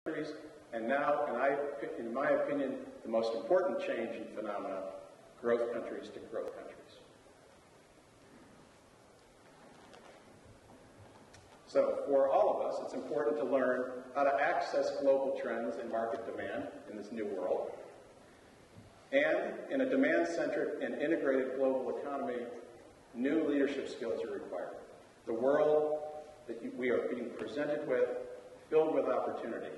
countries, and now, in my opinion, the most important change in phenomena, growth countries to growth countries. So, for all of us, it's important to learn how to access global trends in market demand in this new world. And in a demand-centric and integrated global economy, new leadership skills are required. The world that we are being presented with, filled with opportunity.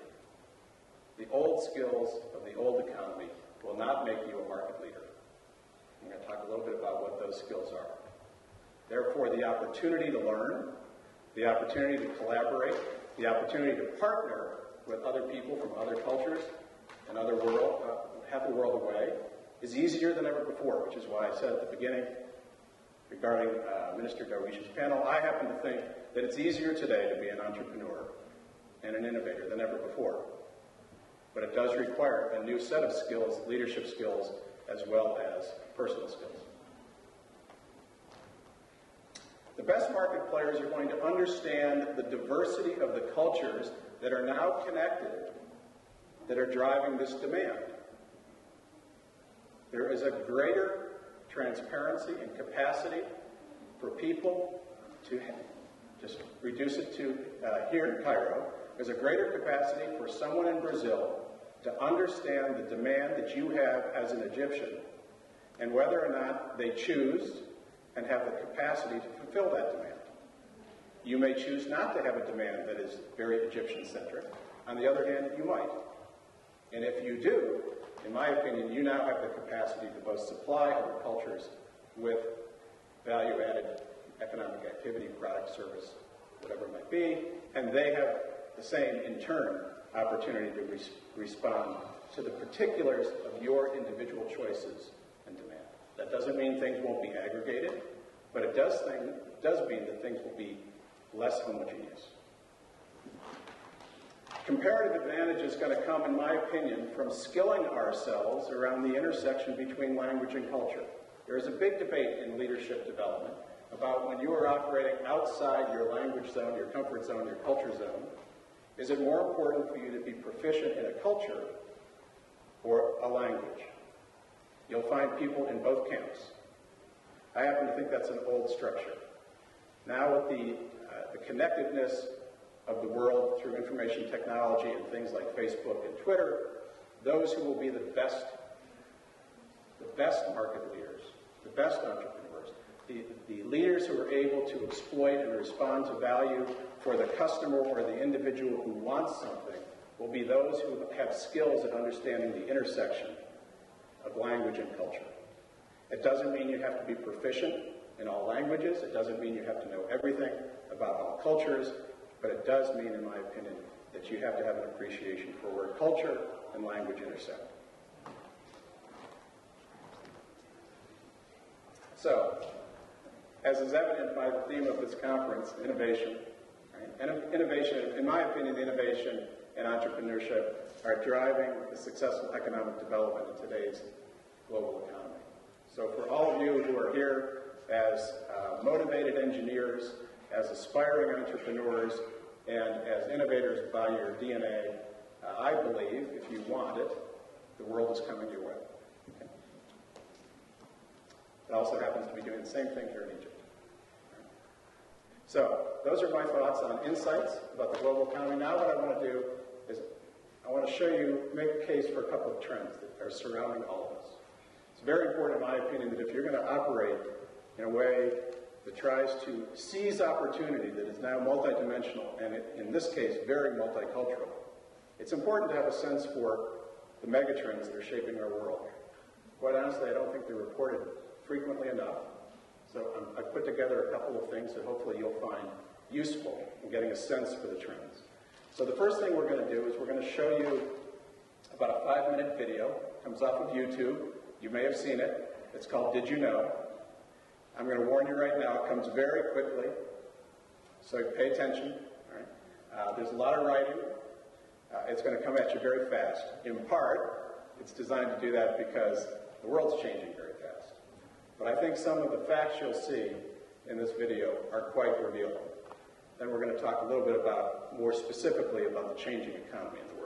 The old skills of the old economy will not make you a market leader. I'm going to talk a little bit about what those skills are. Therefore, the opportunity to learn, the opportunity to collaborate, the opportunity to partner with other people from other cultures and other half the world away is easier than ever before, which is why I said at the beginning regarding Minister Darwish's panel, I happen to think that it's easier today to be an entrepreneur and an innovator than ever before. But it does require a new set of skills, leadership skills, as well as personal skills. The best market players are going to understand the diversity of the cultures that are now connected, that are driving this demand. There is a greater transparency and capacity for people to, just reduce it to here in Cairo, there's a greater capacity for someone in Brazil to understand the demand that you have as an Egyptian and whether or not they choose and have the capacity to fulfill that demand. You may choose not to have a demand that is very Egyptian-centric. On the other hand, you might. And if you do, in my opinion, you now have the capacity to both supply other cultures with value-added economic activity, product, service, whatever it might be, and they have the same, in turn, opportunity to respond to the particulars of your individual choices and demand. That doesn't mean things won't be aggregated, but it does mean that things will be less homogeneous. Comparative advantage is going to come, in my opinion, from skilling ourselves around the intersection between language and culture. There is a big debate in leadership development about when you are operating outside your language zone, your comfort zone, your culture zone, is it more important for you to be proficient in a culture or a language? You'll find people in both camps. I happen to think that's an old structure. Now with the connectedness of the world through information technology and things like Facebook and Twitter, those who will be the best market leaders, the best entrepreneurs, the leaders who are able to exploit and respond to value for the customer or the individual who wants something will be those who have skills at understanding the intersection of language and culture. It doesn't mean you have to be proficient in all languages. It doesn't mean you have to know everything about all cultures. But it does mean, in my opinion, that you have to have an appreciation for where culture and language intersect. So, as is evident by the theme of this conference, innovation. Right? And innovation, in my opinion, innovation and entrepreneurship are driving the successful economic development in today's global economy. So for all of you who are here as motivated engineers, as aspiring entrepreneurs, and as innovators by your DNA, I believe, if you want it, the world is coming your way. Okay. It also happens to be doing the same thing here in Egypt. So, those are my thoughts on insights about the global economy. Now what I want to do is I want to show you, make a case for a couple of trends that are surrounding all of us. It's very important, in my opinion, that if you're going to operate in a way that tries to seize opportunity that is now multidimensional and, in this case, very multicultural, it's important to have a sense for the megatrends that are shaping our world. Quite honestly, I don't think they're reported frequently enough. So I've put together a couple of things that hopefully you'll find useful in getting a sense for the trends. So the first thing we're going to do is we're going to show you about a 5-minute video. It comes off of YouTube. You may have seen it. It's called Did You Know? I'm going to warn you right now, it comes very quickly, so pay attention. All right? There's a lot of writing. It's going to come at you very fast. In part, it's designed to do that because the world's changing very fast. But I think some of the facts you'll see in this video are quite revealing. Then we're going to talk a little bit more specifically about the changing economy in the world.